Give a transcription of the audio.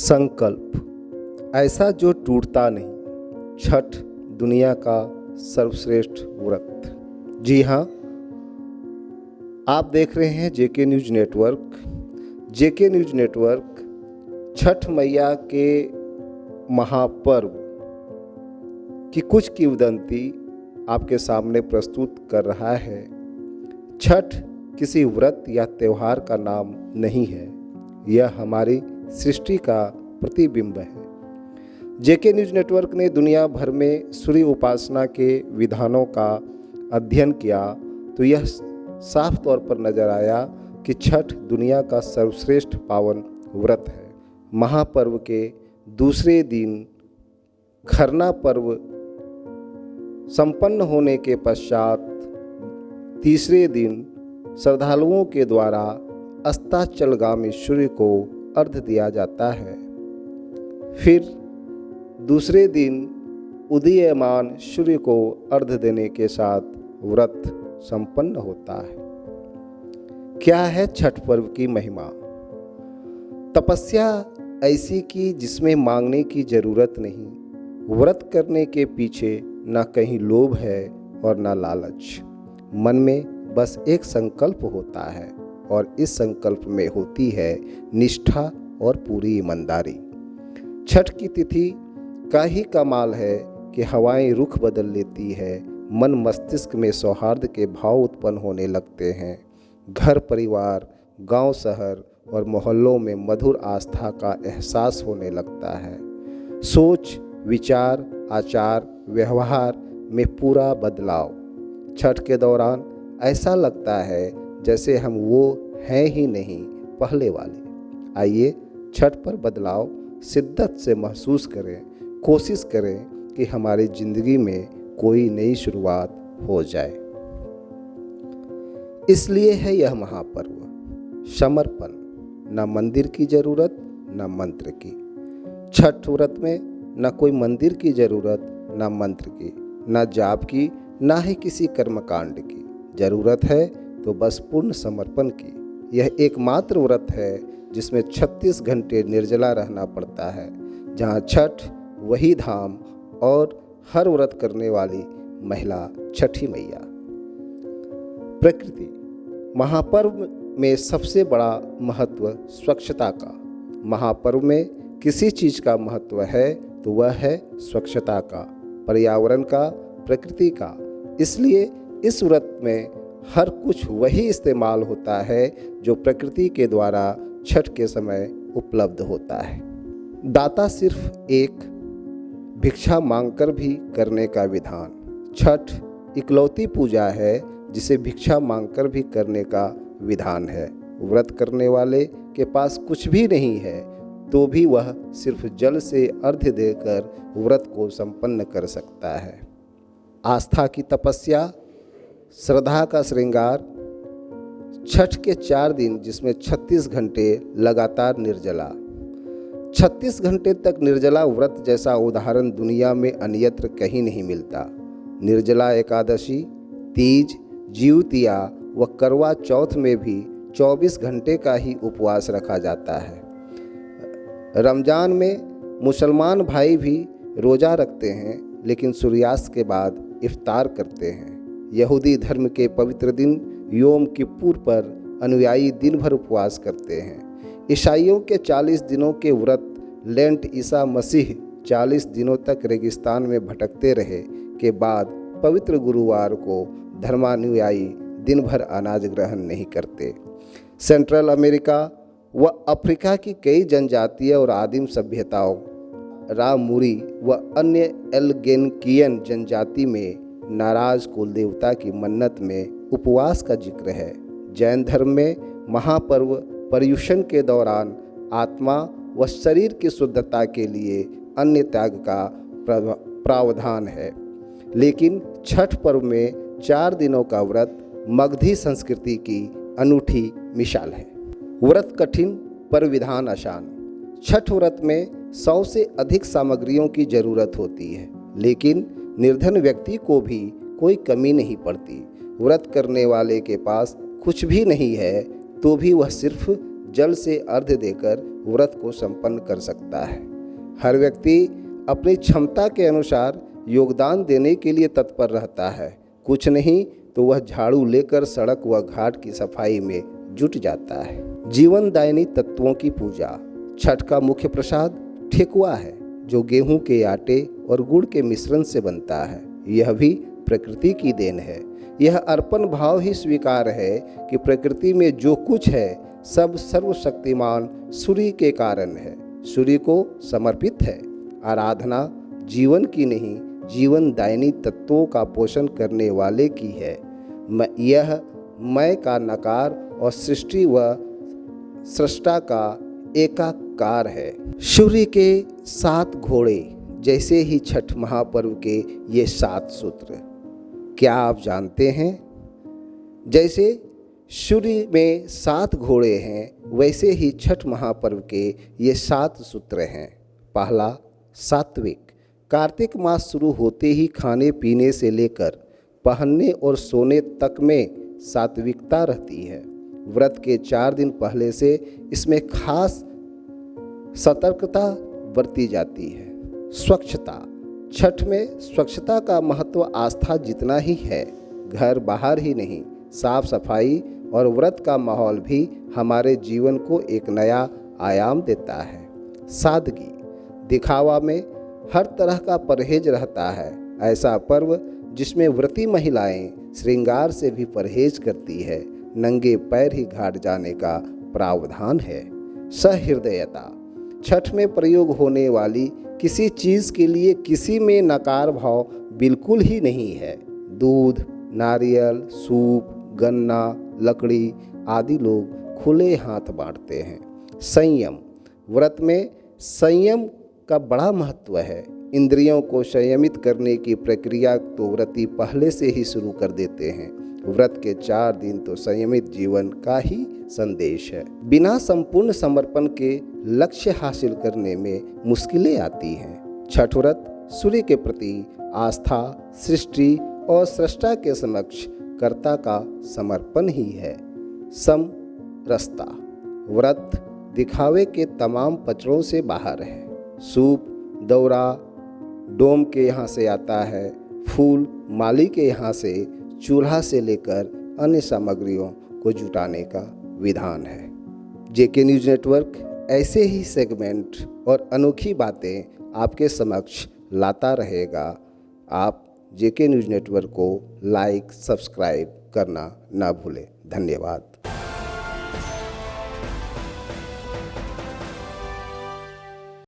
संकल्प ऐसा जो टूटता नहीं। छठ दुनिया का सर्वश्रेष्ठ व्रत। जी हाँ, आप देख रहे हैं जेके न्यूज नेटवर्क। जेके न्यूज नेटवर्क छठ मैया के महापर्व की कुछ किंवदंती आपके सामने प्रस्तुत कर रहा है। छठ किसी व्रत या त्योहार का नाम नहीं है, यह हमारी सृष्टि का प्रतिबिंब है। जेके न्यूज नेटवर्क ने दुनिया भर में सूर्य उपासना के विधानों का अध्ययन किया तो यह साफ तौर पर नजर आया कि छठ दुनिया का सर्वश्रेष्ठ पावन व्रत है। महापर्व के दूसरे दिन खरना पर्व संपन्न होने के पश्चात तीसरे दिन श्रद्धालुओं के द्वारा अस्ताचलगामी सूर्य को अर्घ्य दिया जाता है। फिर दूसरे दिन उदीयमान सूर्य को अर्घ्य देने के साथ व्रत संपन्न होता है। क्या है छठ पर्व की महिमा? तपस्या ऐसी की जिसमें मांगने की जरूरत नहीं। व्रत करने के पीछे ना कहीं लोभ है और ना लालच। मन में बस एक संकल्प होता है और इस संकल्प में होती है निष्ठा और पूरी ईमानदारी। छठ की तिथि का ही कमाल है कि हवाएं रुख बदल लेती है, मन मस्तिष्क में सौहार्द के भाव उत्पन्न होने लगते हैं। घर परिवार, गांव शहर और मोहल्लों में मधुर आस्था का एहसास होने लगता है। सोच, विचार, आचार, व्यवहार में पूरा बदलाव। छठ के दौरान ऐसा लगता है जैसे हम वो हैं ही नहीं पहले वाले। आइए छठ पर बदलाव शिद्दत से महसूस करें, कोशिश करें कि हमारी जिंदगी में कोई नई शुरुआत हो जाए। इसलिए है यह महापर्व समर्पण। न मंदिर की जरूरत न मंत्र की। छठ व्रत में न कोई मंदिर की जरूरत न मंत्र की, न जाप की, न ही किसी कर्मकांड की। जरूरत है तो बस पूर्ण समर्पण की। यह एकमात्र व्रत है जिसमें 36 घंटे निर्जला रहना पड़ता है। जहाँ छठ वही धाम और हर व्रत करने वाली महिला छठी मैया। प्रकृति महापर्व में सबसे बड़ा महत्व स्वच्छता का। महापर्व में किसी चीज का महत्व है तो वह है स्वच्छता का, पर्यावरण का, प्रकृति का। इसलिए इस व्रत में हर कुछ वही इस्तेमाल होता है जो प्रकृति के द्वारा छठ के समय उपलब्ध होता है। दाता सिर्फ एक, भिक्षा मांगकर भी करने का विधान। छठ इकलौती पूजा है जिसे भिक्षा मांगकर भी करने का विधान है। व्रत करने वाले के पास कुछ भी नहीं है तो भी वह सिर्फ जल से अर्घ्य देकर व्रत को संपन्न कर सकता है। आस्था की तपस्या, श्रद्धा का श्रृंगार। छठ के 4 दिन जिसमें 36 घंटे लगातार निर्जला। 36 घंटे तक निर्जला व्रत जैसा उदाहरण दुनिया में अन्यत्र कहीं नहीं मिलता। निर्जला एकादशी, तीज, जिउतिया व करवा चौथ में भी 24 घंटे का ही उपवास रखा जाता है। रमजान में मुसलमान भाई भी रोज़ा रखते हैं लेकिन सूर्यास्त के बाद इफ्तार करते हैं। यहूदी धर्म के पवित्र दिन योम किप्पुर पर अनुयायी दिन भर उपवास करते हैं। ईसाइयों के 40 दिनों के व्रत लेंट ईसा मसीह 40 दिनों तक रेगिस्तान में भटकते रहे के बाद पवित्र गुरुवार को धर्मानुयायी दिन भर अनाज ग्रहण नहीं करते। सेंट्रल अमेरिका व अफ्रीका की कई जनजातीय और आदिम सभ्यताओं, रामूरी व अन्य एल्गेनकियन जनजाति में नाराज कुल देवता की मन्नत में उपवास का जिक्र है। जैन धर्म में महापर्व पर्युषण के दौरान आत्मा व शरीर की शुद्धता के लिए अन्य त्याग का प्रावधान है। लेकिन छठ पर्व में 4 दिनों का व्रत मगधी संस्कृति की अनूठी मिसाल है। व्रत कठिन पर विधान आसान। छठ व्रत में 100 से अधिक सामग्रियों की जरूरत होती है, लेकिन निर्धन व्यक्ति को भी कोई कमी नहीं पड़ती। व्रत करने वाले के पास कुछ भी नहीं है तो भी वह सिर्फ जल से अर्घ्य देकर व्रत को संपन्न कर सकता है। हर व्यक्ति अपनी क्षमता के अनुसार योगदान देने के लिए तत्पर रहता है। कुछ नहीं तो वह झाड़ू लेकर सड़क व घाट की सफाई में जुट जाता है। जीवनदायिनी तत्वों की पूजा। छठ का मुख्य प्रसाद ठेकुआ है, जो गेहूं के आटे और गुड़ के मिश्रण से बनता है। यह भी प्रकृति की देन है। यह अर्पण भाव ही स्वीकार है कि प्रकृति में जो कुछ है सब सर्वशक्तिमान सूर्य के कारण है। सूर्य को समर्पित है। आराधना जीवन की नहीं, जीवनदायिनी तत्वों का पोषण करने वाले की है। यह मैं का नकार और सृष्टि व सृष्टा का एकाकार है। सूर्य के 7 घोड़े जैसे ही छठ महापर्व के ये 7 सूत्र, क्या आप जानते हैं? जैसे सूर्य में 7 घोड़े हैं, वैसे ही छठ महापर्व के ये 7 सूत्र हैं। पहला, सात्विक। कार्तिक मास शुरू होते ही खाने पीने से लेकर पहनने और सोने तक में सात्विकता रहती है। व्रत के 4 दिन पहले से इसमें खास सतर्कता बरती जाती है। स्वच्छता। छठ में स्वच्छता का महत्व आस्था जितना ही है। घर बाहर ही नहीं, साफ सफाई और व्रत का माहौल भी हमारे जीवन को एक नया आयाम देता है। सादगी। दिखावा में हर तरह का परहेज रहता है। ऐसा पर्व जिसमें व्रती महिलाएं श्रृंगार से भी परहेज करती है। नंगे पैर ही घाट जाने का प्रावधान है। सहृदयता। छठ में प्रयोग होने वाली किसी चीज़ के लिए किसी में नकार भाव बिल्कुल ही नहीं है। दूध, नारियल, सूप, गन्ना, लकड़ी आदि लोग खुले हाथ बांटते हैं। संयम। व्रत में संयम का बड़ा महत्व है। इंद्रियों को संयमित करने की प्रक्रिया तो व्रती पहले से ही शुरू कर देते हैं। व्रत के 4 दिन तो संयमित जीवन का ही संदेश है। बिना संपूर्ण समर्पण के लक्ष्य हासिल करने में मुश्किलें आती हैं। छठ व्रत सूर्य के प्रति आस्था, सृष्टि और सृष्टा के समक्ष कर्ता का समर्पण ही है। समरसता। व्रत दिखावे के तमाम पचड़ों से बाहर है। सूप, दौरा डोम के यहाँ से आता है। फूल माली के यहाँ से, चूल्हा से लेकर अन्य सामग्रियों को जुटाने का विधान है। जेके न्यूज़ नेटवर्क ऐसे ही सेगमेंट और अनोखी बातें आपके समक्ष लाता रहेगा। आप जेके न्यूज़ नेटवर्क को लाइक, सब्सक्राइब करना ना भूलें। धन्यवाद।